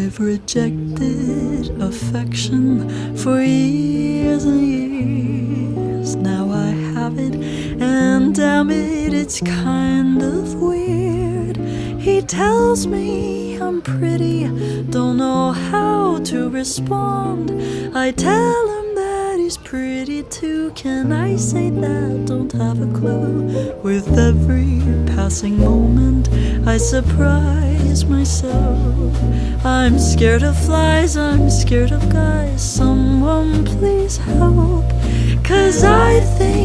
I've rejected affection for years and years. Now I have it, and damn it, it's kind of weird. He tells me I'm pretty, don't know how to respond. I tell him that he's pretty too. Can I say that? Don't have a clue. With every passing moment I surprise myself. I'm scared of flies, I'm scared of guys. Someone please help, 'cause I think